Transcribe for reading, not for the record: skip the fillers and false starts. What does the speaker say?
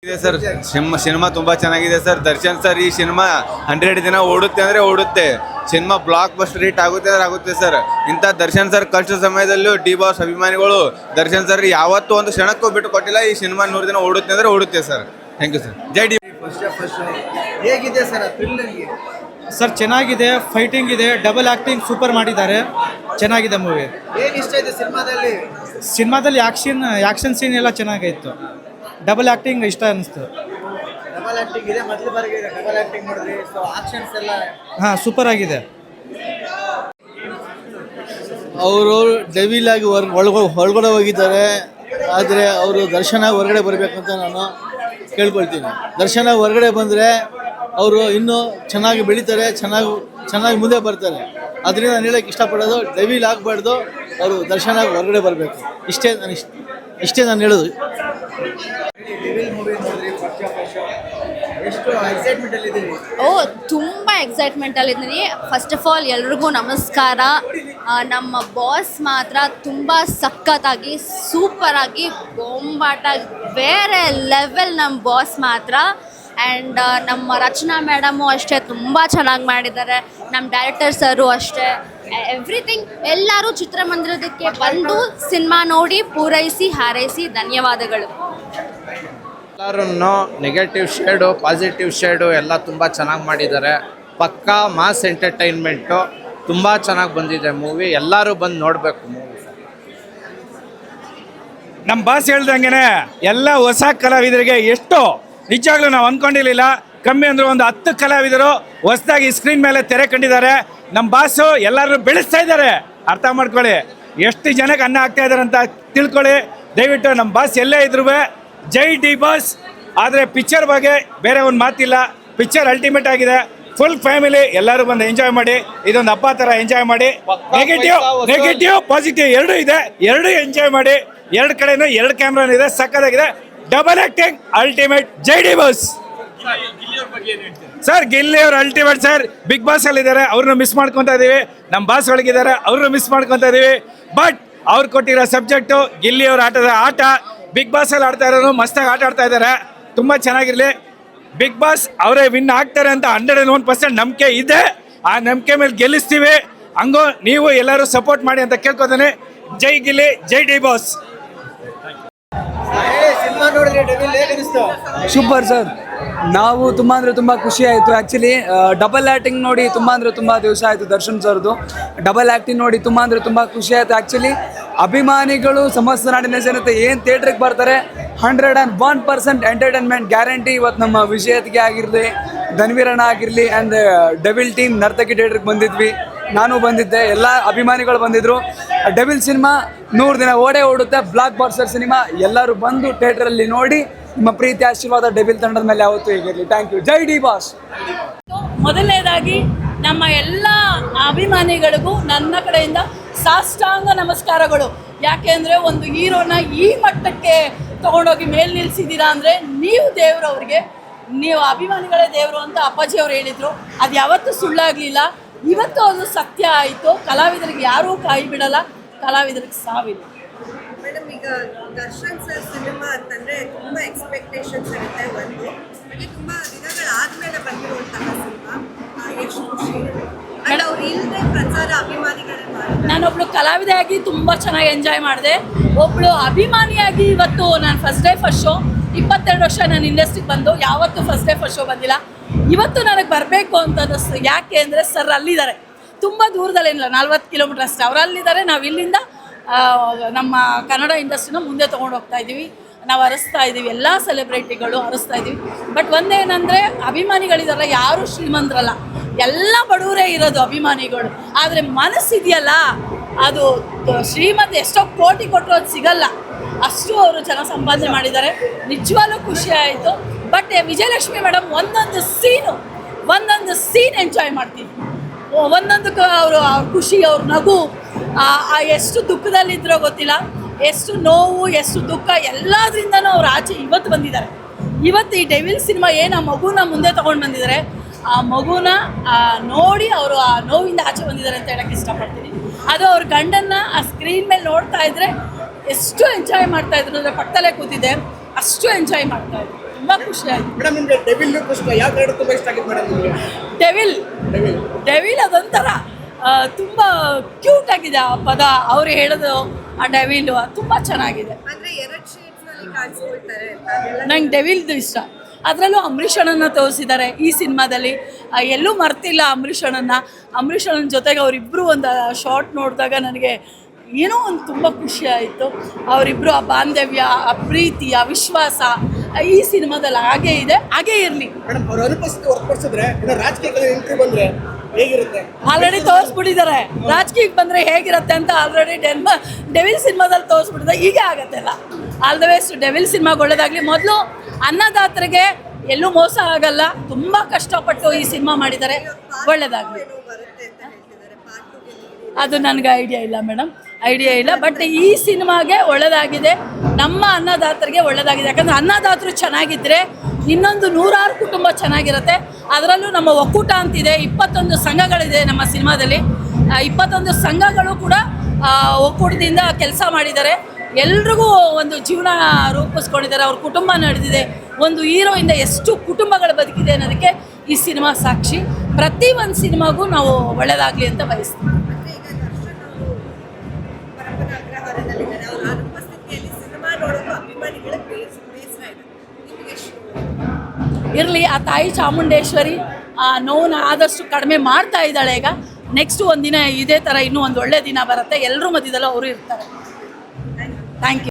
ಇದೆ sir. Cinema ತುಂಬಾ ಚೆನ್ನಾಗಿದೆ ಸರ್. ದರ್ಶನ್ ಸರ್ ಈ ಸಿನಿಮಾ 100 ದಿನ ಓಡುತ್ತೆ ಅಂದ್ರೆ ಓಡುತ್ತೆ. ಸಿನಿಮಾ ಬ್ಲಾಕ್ ಬಸ್ಟರ್ ಹಿಟ್ ಆಗುತ್ತೆ ಅಂದ್ರೆ ಆಗುತ್ತೆ ಸರ್. ಇಂಥ ದರ್ಶನ್ ಸರ್ ಕಷ್ಟ ಸಮಯದಲ್ಲೂ ಡಿ ಬಾಸ್ ಅಭಿಮಾನಿಗಳು ದರ್ಶನ್ ಸರ್ ಯಾವತ್ತೂ ಒಂದು ಕ್ಷಣಕ್ಕೂ ಬಿಟ್ಟು ಕೊಟ್ಟಿಲ್ಲ. ಈ ಸಿನಿಮಾ 100 ದಿನ ಓಡುತ್ತೆ ಅಂದ್ರೆ ಓಡುತ್ತೆ ಸರ್. Thank you sir. ಜೈ ಡಿ. ಹೇಗಿದೆ ಸರ್ ಸರ್ ಚೆನ್ನಾಗಿದೆ, ಫೈಟಿಂಗ್ ಇದೆ, ಡಬಲ್ ಆಕ್ಟಿಂಗ್ ಸೂಪರ್ ಮಾಡಿದ್ದಾರೆ, ಚೆನ್ನಾಗಿದೆ ಮೂವಿ. ಏನು ಇಷ್ಟ ಇದೆ ಸಿನಿಮಾದಲ್ಲಿ ಆಕ್ಷನ್ ಸೀನ್ ಎಲ್ಲ ಚೆನ್ನಾಗಿತ್ತು, ಡಬಲ್ ಆಕ್ಟಿಂಗ್ ಇಷ್ಟ ಅನಿಸ್ತು. ಡಬಲ್ ಆಕ್ಟಿಂಗ್ ಇದೆ, ಮೊದಲು ಬಾರಿಗೆ ಡಬಲ್ ಆಕ್ಟಿಂಗ್ ಮಾಡಿದ್ರಿ, ಸೊ ಆಕ್ಷನ್ಸ್ ಎಲ್ಲ ಹಾಂ ಸೂಪರ್ ಆಗಿದೆ. ಅವರು ಡೆವಿಲ್ ಆಗಿ ಹೊರಗಡೆ ಹೋಗಿದ್ದಾರೆ, ಆದರೆ ಅವರು ದರ್ಶನ ಹೊರಗಡೆ ಬರಬೇಕಂತ ನಾನು ಕೇಳ್ಕೊಳ್ತೀನಿ. ದರ್ಶನ ಹೊರಗಡೆ ಬಂದರೆ ಅವರು ಇನ್ನೂ ಚೆನ್ನಾಗಿ ಬೆಳೀತಾರೆ, ಚೆನ್ನಾಗಿ ಮುಂದೆ ಬರ್ತಾರೆ. ಅದರಿಂದ ನಾನು ಹೇಳೋಕ್ಕೆ ಇಷ್ಟಪಡೋದು, ಡೆವಿಲ್ ಆಗಬಾರ್ದು, ಅವರು ದರ್ಶನ ಹೊರಗಡೆ ಬರಬೇಕು. ಇಷ್ಟೇ ನಾನು ಹೇಳೋದು. ತುಂಬ ಎಕ್ಸೈಟ್ಮೆಂಟಲ್ಲಿದ್ದೀನಿ. ಫಸ್ಟ್ ಆಫ್ ಆಲ್ ಎಲ್ರಿಗೂ ನಮಸ್ಕಾರ. ನಮ್ಮ ಬಾಸ್ ಮಾತ್ರ ತುಂಬ ಸಖತ್ತಾಗಿ ಸೂಪರಾಗಿ ಬೊಂಬಾಟಾಗಿ ಬೇರೆ ಲೆವೆಲ್ ನಮ್ಮ ಬಾಸ್ ಮಾತ್ರ. ಆ್ಯಂಡ್ ನಮ್ಮ ರಚನಾ ಮೇಡಮು ಅಷ್ಟೇ ತುಂಬ ಚೆನ್ನಾಗಿ ಮಾಡಿದ್ದಾರೆ, ನಮ್ಮ ಡೈರೆಕ್ಟರ್ ಸರು ಅಷ್ಟೇ. ಎವ್ರಿಥಿಂಗ್ ಎಲ್ಲರೂ ಚಿತ್ರಮಂದಿರದಕ್ಕೆ ಬಂದು ಸಿನಿಮಾ ನೋಡಿ ಪೂರೈಸಿ ಹಾರೈಸಿ ಧನ್ಯವಾದಗಳು. ಎಲ್ಲರೂ ನೆಗೆಟಿವ್ ಶೇಡು ಪಾಸಿಟಿವ್ ಶೇಡು ಎಲ್ಲ ತುಂಬ ಚೆನ್ನಾಗಿ ಮಾಡಿದ್ದಾರೆ. ಪಕ್ಕಾ ಮಾಸ್ ಎಂಟರ್ಟೈನ್ಮೆಂಟು ತುಂಬ ಚೆನ್ನಾಗಿ ಬಂದಿದೆ ಮೂವಿ. ಎಲ್ಲರೂ ಬಂದು ನೋಡಬೇಕು ಮೂವಿ. ನಮ್ಮ ಬಾಸ್ ಹೇಳ್ದಂಗೆ ಎಲ್ಲ ಹೊಸ ಕಲಾವಿದರಿಗೆ ಎಷ್ಟು ನಿಜವಾಗ್ಲೂ ನಾವು ಅಂದ್ಕೊಂಡಿರಲಿಲ್ಲ. ಕಮ್ಮಿ ಅಂದರೂ ಒಂದು 10 ಕಲಾವಿದರು ಹೊಸದಾಗಿ ಸ್ಕ್ರೀನ್ ಮೇಲೆ ತೆರೆ ಕಂಡಿದ್ದಾರೆ. ನಮ್ಮ ಬಾಸು ಎಲ್ಲರೂ ಬೆಳೆಸ್ತಾ ಇದ್ದಾರೆ, ಅರ್ಥ ಮಾಡ್ಕೊಳ್ಳಿ. ಎಷ್ಟು ಜನಕ್ಕೆ ಅನ್ನ ಆಗ್ತಾ ಇದ್ದಾರೆ ಅಂತ ತಿಳ್ಕೊಳ್ಳಿ. ದಯವಿಟ್ಟು ನಮ್ಮ ಬಾಸ್ ಎಲ್ಲೇ ಇದ್ರು ಜೈ ಡಿ ಬಾಸ್. ಆದರೆ ಪಿಕ್ಚರ್ ಬಗ್ಗೆ ಬೇರೆ ಒಂದು ಮಾತಿಲ್ಲ, ಪಿಕ್ಚರ್ ಅಲ್ಟಿಮೇಟ್ ಆಗಿದೆ. ಫುಲ್ ಫ್ಯಾಮಿಲಿ ಎಲ್ಲರೂ ಬಂದು ಎಂಜಾಯ್ ಮಾಡಿ, ಇದೊಂದು ಹಬ್ಬ ಥರ ಎಂಜಾಯ್ ಮಾಡಿ. ನೆಗೆಟಿವ್ ಪಾಸಿಟಿವ್ ಎರಡೂ ಇದೆ, ಎರಡೂ ಎಂಜಾಯ್ ಮಾಡಿ. ಎರಡು ಕಡೆನೂ 2 ಕ್ಯಾಮ್ರಾನು ಇದೆ, ಸಕ್ಕತ್ತಾಗಿದೆ. Double acting ultimate. ಜೈ ಡಿ ಬಾಸ್. ಸರ್ ಗಿಲ್ಲಿ ಅವರು ಅಲ್ಟಿಮೇಟ್ ಸರ್. ಬಿಗ್ ಬಾಸ್ ಅಲ್ಲಿ ಇದ್ದಾರೆ, ಅವ್ರನ್ನ ಮಿಸ್ ಮಾಡ್ಕೊತಾ ಇದೀವಿ. ನಮ್ಮ ಬಾಸ್ ಒಳಗಿದ್ದಾರೆ, ಅವ್ರನ್ನ ಮಿಸ್ ಮಾಡ್ಕೊತಾ ಇದೀವಿ. ಬಟ್ ಅವ್ರು ಕೊಟ್ಟಿರೋ ಸಬ್ಜೆಕ್ಟು, ಗಿಲ್ಲಿ ಅವ್ರ ಆಟ ಬಿಗ್ ಬಾಸ್ ಅಲ್ಲಿ ಆಡ್ತಾ ಇರೋರು ಮಸ್ತಾಗಿ ಆಟ ಆಡ್ತಾ ಇದ್ದಾರೆ. ತುಂಬ ಚೆನ್ನಾಗಿರಲಿ. ಬಿಗ್ ಬಾಸ್ ಅವರೇ ವಿನ್ ಆಗ್ತಾರೆ ಅಂತ 101% ನಂಬಿಕೆ ಇದೆ. ಆ ನಂಬಿಕೆ ಮೇಲೆ ಗೆಲ್ಲಿಸ್ತೀವಿ. ಹಂಗೋ ನೀವು ಎಲ್ಲರೂ ಸಪೋರ್ಟ್ ಮಾಡಿ ಅಂತ ಕೇಳ್ಕೊತಾನೆ. ಜೈ ಗಿಲ್ಲಿ, ಜೈ ಡಿ ಬಾಸ್. ಸಿನಿಮಾ ನೋಡಿದ್ರೆ ಡೆವಿಲ್ ಹೇಗೆ ಅನಿಸ್ತು? ಸೂಪರ್ ಸರ್, ನಾವು ತುಂಬ ಅಂದರೆ ತುಂಬ ಖುಷಿ ಆಯಿತು. ಆ್ಯಕ್ಚುಲಿ ಡಬಲ್ ಆ್ಯಕ್ಟಿಂಗ್ ನೋಡಿ ತುಂಬ ದಿವಸ ಆಯಿತು. ದರ್ಶನ್ ಸರ್ದು ಡಬಲ್ ಆ್ಯಕ್ಟಿಂಗ್ ನೋಡಿ ತುಂಬ ಅಂದರೆ ತುಂಬ ಖುಷಿ ಆಯಿತು. ಆ್ಯಕ್ಚುಲಿ ಅಭಿಮಾನಿಗಳು ಸಮಸ್ತ ನಾಡಿನ ಜನತೆ ಏನು ಥಿಯೇಟ್ರಿಗೆ ಬರ್ತಾರೆ 101% ಎಂಟರ್ಟೈನ್ಮೆಂಟ್ ಗ್ಯಾರಂಟಿ. ಇವತ್ತು ನಮ್ಮ ವಿಜಯತ್ಗೆ ಆಗಿರಲಿ, ಧನ್ವೀರಣ್ಣ ಆಗಿರಲಿ ಆ್ಯಂಡ್ ಡೆವಿಲ್ ಟೀಮ್ ನರ್ತಕಿ ಥಿಯೇಟ್ರಿಗೆ ಬಂದಿದ್ವಿ, ನಾನು ಬಂದಿದ್ದೆ, ಎಲ್ಲ ಅಭಿಮಾನಿಗಳು ಬಂದಿದ್ದರು. ಡೆವಿಲ್ ಸಿನಿಮಾ 100 ದಿನ ಓಡುತ್ತೆ, ಬ್ಲಾಕ್ ಬಾಸ್ಟರ್ ಸಿನಿಮಾ. ಎಲ್ಲರೂ ಬಂದು ಥಿಯೇಟ್ರಲ್ಲಿ ನೋಡಿ ನಿಮ್ಮ ಪ್ರೀತಿ ಆಶೀರ್ವಾದ ಡೆವಿಲ್ ತಂಡದ ಮೇಲೆ ಯಾವತ್ತೂ ಹೀಗಿರಲಿ. Thank you. ಜೈ ಡಿ ಬಾಸ್. ಮೊದಲನೇದಾಗಿ ನಮ್ಮ ಎಲ್ಲ ಅಭಿಮಾನಿಗಳಿಗೂ ನನ್ನ ಕಡೆಯಿಂದ ಸಾಷ್ಟಾಂಗ ನಮಸ್ಕಾರಗಳು. ಯಾಕೆಂದರೆ ಒಂದು ಹೀರೋನ ಈ ಮಟ್ಟಕ್ಕೆ ತೊಗೊಂಡೋಗಿ ಮೇಲೆ ನಿಲ್ಲಿಸಿದ್ದೀರಾ ಅಂದರೆ ನೀವು ದೇವರು. ಅವ್ರಿಗೆ ನೀವು ಅಭಿಮಾನಿಗಳೇ ದೇವರು ಅಂತ ಅಪ್ಪಾಜಿ ಅವರು ಹೇಳಿದರು. ಅದು ಯಾವತ್ತೂ ಸುಳ್ಳಾಗಲಿಲ್ಲ, ಇವತ್ತು ಅದು ಸತ್ಯ ಆಯಿತು. ಕಲಾವಿದರಿಗೆ ಯಾರೂ ಕಾಯಿ ಬಿಡಲ್ಲ, ಕಲಾವಿದರಿಗೆ ಸಾವಿಲ್ಲ. ಮೇಡಮ್, ಈಗ ದರ್ಶನ್ ಸರ್ ಸಿನಿಮಾ ಅಂತಂದರೆ ತುಂಬ ಎಕ್ಸ್ಪೆಕ್ಟೇಷನ್ಸ್ ಇರುತ್ತೆ. ಒಂದು ಹಾಗೆ ತುಂಬ ದಿನಗಳಾದಮೇಲೆ ಬಂದಿರುವಂತಹ ಸಿನಿಮಾ, ಎಷ್ಟು ಖುಷಿ ಇದೆ. ಆ್ಯಂಡ್ ಅವ್ರು ಇಲ್ಲದೆ ಪ್ರಚಾರ ಅಭಿಮಾನಿಗಳೇ ಮಾಡಿದ್ದಾರೆ. ನಾನೊಬ್ಳು ಕಲಾವಿದೆಯಾಗಿ ತುಂಬ ಚೆನ್ನಾಗಿ ಎಂಜಾಯ್ ಮಾಡಿದೆ. ಒಬ್ಬಳು ಅಭಿಮಾನಿಯಾಗಿ ಇವತ್ತು ನಾನು ಫಸ್ಟ್ ಡೇ ಫಸ್ಟ್ ಶೋ 22 ವರ್ಷ ನಾನು ಇಂಡಸ್ಟ್ರಿಗೆ ಬಂದು ಯಾವತ್ತೂ ಫಸ್ಟ್ ಡೇ ಫಸ್ಟ್ ಶೋ ಬಂದಿಲ್ಲ. ಇವತ್ತು ನನಗೆ ಬರಬೇಕು ಅಂತ ಅನ್ನಿಸ್ತು. ಯಾಕೆ ಅಂದರೆ ಸರ್ ಅಲ್ಲಿದ್ದಾರೆ, ತುಂಬ ದೂರದಲ್ಲೇನಿಲ್ಲ, 40 ಕಿಲೋಮೀಟರ್ ಅಷ್ಟೇ. ಅವ್ರು ಅಲ್ಲಿದ್ದಾರೆ, ನಾವು ಇಲ್ಲಿಂದ ನಮ್ಮ ಕನ್ನಡ ಇಂಡಸ್ಟ್ರಿನ ಮುಂದೆ ತೊಗೊಂಡು ಹೋಗ್ತಾ ಇದ್ದೀವಿ. ನಾವು ಹರಿಸ್ತಾ ಇದ್ದೀವಿ, ಎಲ್ಲ ಸೆಲೆಬ್ರಿಟಿಗಳು ಹರಿಸ್ತಾ ಇದ್ದೀವಿ. ಬಟ್ ಒಂದೇನಂದರೆ ಅಭಿಮಾನಿಗಳಿದಾರಲ್ಲ, ಯಾರೂ ಶ್ರೀಮಂತರಲ್ಲ, ಎಲ್ಲ ಬಡವರೇ ಇರೋದು ಅಭಿಮಾನಿಗಳು. ಆದರೆ ಮನಸ್ಸಿದೆಯಲ್ಲ, ಅದು ಶ್ರೀಮಂತ ಎಷ್ಟೋ ಕೋಟಿ ಕೊಟ್ಟರು ಅದು ಸಿಗಲ್ಲ, ಅಷ್ಟು ಅವರು ಜನ ಸಂಪಾದನೆ ಮಾಡಿದ್ದಾರೆ. ನಿಜವಾಗ್ಲೂ ಖುಷಿ ಆಯಿತು. ಬಟ್ ವಿಜಯಲಕ್ಷ್ಮಿ ಮೇಡಮ್ ಒಂದೊಂದು ಸೀನ್ ಎಂಜಾಯ್ ಮಾಡ್ತೀವಿ. ಒಂದೊಂದಕ್ಕೂ ಅವರು ಅವ್ರ ಖುಷಿ, ಅವ್ರ ನಗು, ಎಷ್ಟು ದುಃಖದಲ್ಲಿದ್ದರೋ ಗೊತ್ತಿಲ್ಲ, ಎಷ್ಟು ನೋವು, ಎಷ್ಟು ದುಃಖ, ಎಲ್ಲದರಿಂದನೂ ಅವ್ರು ಆಚೆ ಇವತ್ತು ಬಂದಿದ್ದಾರೆ. ಇವತ್ತು ಈ ಡೆವಿಲ್ ಸಿನಿಮಾ ಏನು ಆ ಮಗುನ ಮುಂದೆ ತೊಗೊಂಡು ಬಂದಿದ್ದಾರೆ, ಆ ಮಗುನ ನೋಡಿ ಅವರು ಆ ನೋವಿಂದ ಆಚೆ ಬಂದಿದ್ದಾರೆ ಅಂತ ಹೇಳೋಕ್ಕೆ ಇಷ್ಟಪಡ್ತೀನಿ. ಅದು ಅವ್ರ ಗಂಡನ್ನ ಆ ಸ್ಕ್ರೀನ್ ಮೇಲೆ ನೋಡ್ತಾ ಇದ್ದರೆ ಎಷ್ಟು ಎಂಜಾಯ್ ಮಾಡ್ತಾಯಿದ್ರು ಅಂದರೆ, ಪಕ್ಕದಲ್ಲೇ ಕೂತಿದ್ದೆ, ಅಷ್ಟು ಎಂಜಾಯ್ ಮಾಡ್ತಾಯಿದ್ರು. ತುಂಬ ತುಂಬ ಖುಷಿ ಆಯಿತು. ಮೇಡಮ್ ನಿಮಗೆ ಡೆವಿಲ್ ಲುಕ್ ಇಷ್ಟ, ಯಾವ ಕ್ಯಾರೆಕ್ಟರ್ ತುಂಬ ಇಷ್ಟ ಆಗಿತ್ತು ಮೇಡಮ್ ನಿಮಗೆ? ಡೆವಿಲ್ ಅದೊಂಥರ ತುಂಬ ಕ್ಯೂಟ್ ಆಗಿದೆ ಆ ಪದ, ಅವ್ರು ಹೇಳೋದು ಆ ಡೆವಿಲ್ ತುಂಬ ಚೆನ್ನಾಗಿದೆ. ಅಂದ್ರೆ 2 ಶೇಡ್ಸ್ ನಲ್ಲಿ ಕಾಣಿಸ್ಕೊಳ್ತಾರೆ ಅಂತ ಅದೆಲ್ಲ ನಂಗೆ ಡೆವಿಲ್ದು ಇಷ್ಟ. ಅದರಲ್ಲೂ ಅಂಬರೀಷ್ ಅಣ್ಣನ ತೋರಿಸಿದ್ದಾರೆ ಈ ಸಿನಿಮಾದಲ್ಲಿ. ಎಲ್ಲೂ ಮರ್ತಿಲ್ಲ ಅಂಬರೀಷ್ ಅಣ್ಣನ ಜೊತೆಗೆ ಅವರಿಬ್ಬರು ಒಂದು ಶಾರ್ಟ್ ನೋಡಿದಾಗ ನನಗೆ ಏನೋ ಒಂದು ತುಂಬ ಖುಷಿ ಆಯಿತು. ಅವರಿಬ್ಬರು ಆ ಬಾಂಧವ್ಯ, ಆ ಪ್ರೀತಿ, ಆ ವಿಶ್ವಾಸ ಈ ಸಿನಿಮಾದಲ್ಲಿ ಹಾಗೇ ಇದೆ, ಹಾಗೇ ಇರಲಿ. ಮೇಡಮ್ ಅವ್ರ ಅನುಪಸ್ಥಿತಿ ಹೊರತುಪಡಿಸಿದ್ರೆ ಇನ್ನು ರಾಜಕೀಯಕ್ಕೆ ಎಂಟ್ರಿ ಬಂದ್ರೆ ಹೇಗಿರುತ್ತೆ? ಆಲ್ರೆಡಿ ತೋರಿಸ್ಬಿಟ್ಟಿದ್ದಾರೆ ರಾಜಕೀಯಕ್ಕೆ ಬಂದರೆ ಹೇಗಿರುತ್ತೆ ಅಂತ. ಆಲ್ರೆಡಿ ಡೆವಿಲ್ ಸಿನಿಮಾದಲ್ಲಿ ತೋರಿಸ್ಬಿಟ್ಟಿದೆ. ಹೀಗೆ ಆಗತ್ತೆಲ್ಲ. All the waste. ಡೆವಿಲ್ ಸಿನಿಮಾಗೆ ಒಳ್ಳೇದಾಗಲಿ. ಮೊದಲು ಅನ್ನದಾತರಿಗೆ ಎಲ್ಲೂ ಮೋಸ ಆಗಲ್ಲ, ತುಂಬ ಕಷ್ಟಪಟ್ಟು ಈ ಸಿನಿಮಾ ಮಾಡಿದ್ದಾರೆ, ಒಳ್ಳೇದಾಗಲಿ. ಬರುತ್ತೆ ಅಂತ ಹೇಳ್ತಿದ್ದಾರೆ. ಪಾರ್ಟ್ 2 ಅದು ನನಗೆ ಐಡಿಯಾ ಇಲ್ಲ ಮೇಡಮ್, ಐಡಿಯಾ ಇಲ್ಲ. ಬಟ್ ಈ ಸಿನಿಮಾಗೆ ಒಳ್ಳೆಯದಾಗಿದೆ, ನಮ್ಮ ಅನ್ನದಾತರಿಗೆ ಒಳ್ಳೆಯದಾಗಿದೆ. ಯಾಕಂದರೆ ಅನ್ನದಾತರು ಚೆನ್ನಾಗಿದ್ದರೆ ಇನ್ನೊಂದು 100 ಕುಟುಂಬ ಚೆನ್ನಾಗಿರುತ್ತೆ. ಅದರಲ್ಲೂ ನಮ್ಮ ಒಕ್ಕೂಟ ಅಂತಿದೆ, 21 ಸಂಘಗಳಿದೆ ನಮ್ಮ ಸಿನಿಮಾದಲ್ಲಿ. 21 ಸಂಘಗಳು ಕೂಡ ಒಕ್ಕೂಟದಿಂದ ಕೆಲಸ ಮಾಡಿದ್ದಾರೆ. ಎಲ್ರಿಗೂ ಒಂದು ಜೀವನ ರೂಪಿಸ್ಕೊಂಡಿದ್ದಾರೆ, ಅವ್ರ ಕುಟುಂಬ ನಡೆದಿದೆ. ಒಂದು ಹೀರೋಯಿಂದ ಎಷ್ಟು ಕುಟುಂಬಗಳು ಬದುಕಿದೆ ಅನ್ನೋದಕ್ಕೆ ಈ ಸಿನಿಮಾ ಸಾಕ್ಷಿ. ಪ್ರತಿ ಒಂದು ಸಿನಿಮಾಗೂ ನಾವು ಒಳ್ಳೆಯದಾಗಲಿ ಅಂತ ಬಯಸ್ತೀವಿ. ಮತ್ತೆ ಈಗ ದರ್ಶನ್ ಅವರು ಪರಪ್ಪನ ಅಗ್ರಹಾರದಲ್ಲಿದ್ದಾರೆ. ಅವ್ರ ಅನುಪಸ್ಥಿತಿಯಲ್ಲಿ ಸಿನಿಮಾ ನೋಡೋದು ಅಭಿಮಾನಿಗಳ ಬೇಸರ ಇದೆ. ನಿಮಗೆ ಎಷ್ಟು ಇರಲಿ, ಆ ತಾಯಿ ಚಾಮುಂಡೇಶ್ವರಿ ಆ ನೋವನ್ನ ಆದಷ್ಟು ಕಡಿಮೆ ಮಾಡ್ತಾ ಇದ್ದಾಳೆ. ಈಗ ನೆಕ್ಸ್ಟ್ ಒಂದಿನ ಇದೇ ಥರ ಇನ್ನೂ ಒಂದು ಒಳ್ಳೆ ದಿನ ಬರುತ್ತೆ, ಎಲ್ಲರೂ ಮಧ್ಯದಲ್ಲೂ ಅವರು ಇರ್ತಾರೆ. Thank you.